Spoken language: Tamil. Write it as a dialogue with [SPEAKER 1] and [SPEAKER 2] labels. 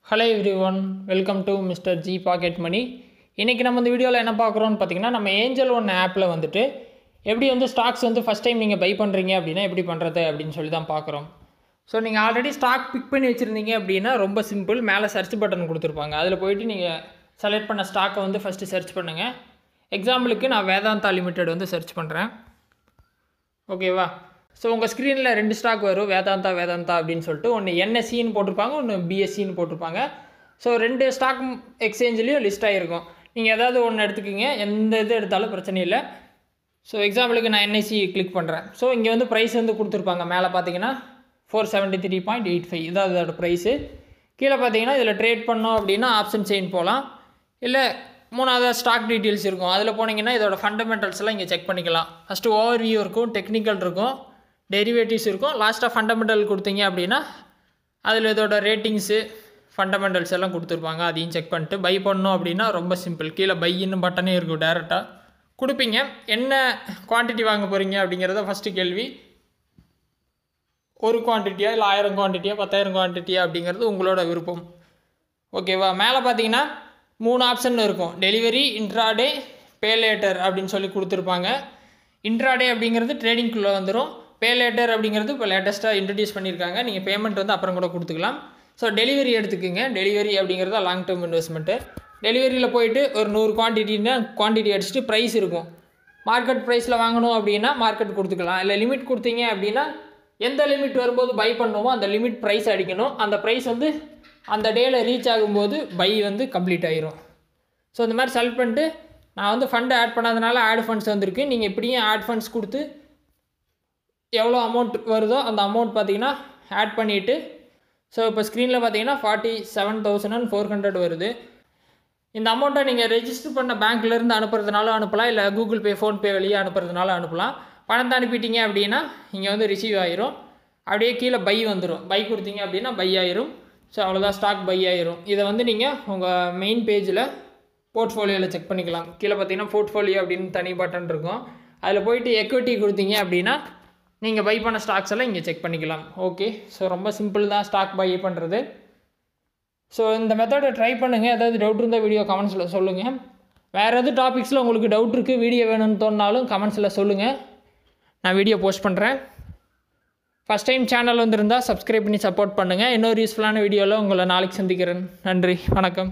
[SPEAKER 1] Hello everyone, welcome to Mr. G Pocket Money. இன்னைக்கு நம்ம இந்த வீடியோல என்ன பார்க்கறோம்னு பாத்தீங்கன்னா நம்ம ஏஞ்சல் ஒன் ஆப்ல வந்துட்டு எப்படி வந்து ஸ்டாக்ஸ் வந்து ஃபர்ஸ்ட் டைம் நீங்க பை பண்றீங்க அப்படினா எப்படி பண்றது அப்படினு சொல்லி தான் பார்க்கறோம். சோ நீங்க ஆல்ரெடி ஸ்டாக் பிக் பண்ணி வச்சிருந்தீங்க அப்படினா ரொம்ப சிம்பிள் மேலே சர்ச் பட்டன் கொடுத்திருப்பாங்க. அதுல போய்ட்டு நீங்க செலக்ட் பண்ண ஸ்டாக்கை வந்து ஃபர்ஸ்ட் சர்ச் பண்ணுங்க. எக்ஸாம்பிளுக்கு நான் வேதாந்தா லிமிடெட் வந்து சர்ச் பண்றேன். ஓகேவா? ஸோ உங்கள் ஸ்க்ரீனில் 2 ஸ்டாக் வரும் வேதாந்தா அப்படின்னு சொல்லிட்டு ஒன்று என்எஸ்சின்னு போட்டிருப்பாங்க ஒன்று பிஎஸ்சின்னு போட்டிருப்பாங்க. ஸோ 2 ஸ்டாக் எக்ஸ்சேஞ்சிலையும் லிஸ்ட் ஆகிருக்கும். நீங்கள் ஏதாவது ஒன்று எடுத்துக்கிங்க, எந்த இது எடுத்தாலும் பிரச்சனை இல்லை. ஸோ எக்ஸாம்பிளுக்கு நான் என்எஸ்சி கிளிக் பண்ணுறேன். ஸோ இங்கே வந்து ப்ரைஸ் வந்து கொடுத்துருப்பாங்க. மேலே பார்த்தீங்கன்னா 473.85 இதான் அதோட ப்ரைஸு. கீழே பார்த்தீங்கன்னா இதில் ட்ரேட் பண்ணோம் அப்படின்னா ஆப்ஷன் செயின் போகலாம். இல்லை மூணாவது ஸ்டாக் டீட்டெயில்ஸ் இருக்கும். அதில் போனீங்கன்னா இதோட ஃபண்டமெண்டல்ஸ்லாம் இங்கே செக் பண்ணிக்கலாம். ஃபஸ்ட்டு ஓவர்வியூ இருக்கும், டெக்னிக்கல் இருக்கும், டெரிவேட்டிவ்ஸ் இருக்கும், லாஸ்ட்டாக ஃபண்டமெண்டல் கொடுத்தீங்க அப்படின்னா அதில் இதோட ரேட்டிங்ஸு ஃபண்டமெண்டல்ஸ் எல்லாம் கொடுத்துருப்பாங்க. அதையும் செக் பண்ணிட்டு பை பண்ணோம் அப்படின்னா ரொம்ப சிம்பிள். கீழே பைன்னு பட்டனே இருக்கும், டேரெக்டாக கொடுப்பீங்க. என்ன குவான்டிட்டி வாங்க போகிறீங்க அப்படிங்கிறத ஃபஸ்ட்டு கேள்வி. 1 குவான்டிட்டியா இல்லை 1000 குவான்டிட்டியா 10,000 குவான்டிட்டியா அப்படிங்கிறது உங்களோட விருப்பம். ஓகேவா? மேலே பார்த்தீங்கன்னா 3 ஆப்ஷன் இருக்கும். டெலிவரி, இன்ட்ராடே, பே லேட்டர் அப்படின்னு சொல்லி கொடுத்துருப்பாங்க. இன்ட்ராடே அப்படிங்கிறது ட்ரேடிங்குள்ளே வந்துடும். பே லேட்டர் அப்படிங்கிறது இப்போ லேட்டஸ்ட்டாக இன்ட்ரடியூஸ் பண்ணியிருக்காங்க. நீங்கள் பேமெண்ட் வந்து அப்புறம் கூட கொடுத்துக்கலாம். ஸோ டெலிவரி எடுத்துக்கோங்க. டெலிவரி அப்படிங்கிறது லாங் டேர்ம் இன்வெஸ்ட்மெண்ட்டு. டெலிவரியில் போயிட்டு ஒரு 100 குவான்டிட்டி அடிச்சுட்டு ப்ரைஸ் இருக்கும். மார்க்கெட் ப்ரைஸில் வாங்கணும் அப்படின்னா மார்க்கெட் கொடுத்துக்கலாம். இல்லை லிமிட் கொடுத்தீங்க அப்படின்னா எந்த லிமிட் வரும்போது பை பண்ணுமோ அந்த லிமிட் ப்ரைஸ் அடிக்கணும். அந்த ப்ரைஸ் வந்து அந்த டேயில் ரீச் ஆகும்போது பை வந்து கம்ப்ளீட் ஆகிரும். ஸோ இந்த மாதிரி செலக்ட் பண்ணிட்டு நான் வந்து ஃபண்டு ஆட் பண்ணாதனால ஆட் ஃபண்ட்ஸ் வந்திருக்கு. நீங்கள் இப்படியும் ஆட் ஃபண்ட்ஸ் கொடுத்து எவ்வளோ அமௌண்ட் வருதோ அந்த அமௌண்ட் பார்த்தீங்கன்னா ஆட் பண்ணிவிட்டு ஸோ இப்போ ஸ்க்ரீனில் பார்த்தீங்கன்னா 47,400 வருது. இந்த அமௌண்ட்டை நீங்கள் ரெஜிஸ்டர் பண்ண பேங்க்லேருந்து அனுப்புறதுனால அனுப்பலாம், இல்லை கூகுள் பே, ஃபோன்பே வழியாக அனுப்புறதுனால அனுப்பலாம். பணத்தை அனுப்பிட்டீங்க அப்படின்னா இங்கே வந்து ரிசீவ் ஆயிரும். அப்படியே கீழே பை வந்துடும். பை கொடுத்தீங்க அப்படின்னா பை ஆயிரும். ஸோ அவ்வளோதான், ஸ்டாக் பை ஆயிரும். இதை வந்து நீங்கள் உங்கள் மெயின் பேஜில் போர்ட்ஃபோலியோவில் செக் பண்ணிக்கலாம். கீழே பார்த்தீங்கன்னா போர்ட்ஃபோலியோ அப்படின்னு தனி பட்டன் இருக்கும். அதில் போயிட்டு எக்விட்டி கொடுத்தீங்க அப்படின்னா நீங்கள் பை பண்ண ஸ்டாக்ஸ் எல்லாம் இங்கே செக் பண்ணிக்கலாம். ஓகே, ஸோ ரொம்ப சிம்பிள் தான் ஸ்டாக் பை பண்ணுறது. ஸோ இந்த மெத்தடை ட்ரை பண்ணுங்கள். ஏதாவது டவுட் இருந்தால் வீடியோ கமெண்ட்ஸில் சொல்லுங்கள். வேறு எதாவது டாபிக்ஸில் உங்களுக்கு டவுட் இருக்குது, வீடியோ வேணும்னு தோணினாலும் கமெண்ட்ஸில் சொல்லுங்கள், நான் வீடியோ போஸ்ட் பண்ணுறேன். ஃபஸ்ட் டைம் சேனல் வந்துருந்தால் சப்ஸ்கிரைப் பண்ணி சப்போர்ட் பண்ணுங்கள். இன்னொரு யூஸ்ஃபுல்லான வீடியோவில் உங்களை நாளைக்கு சந்திக்கிறேன். நன்றி, வணக்கம்.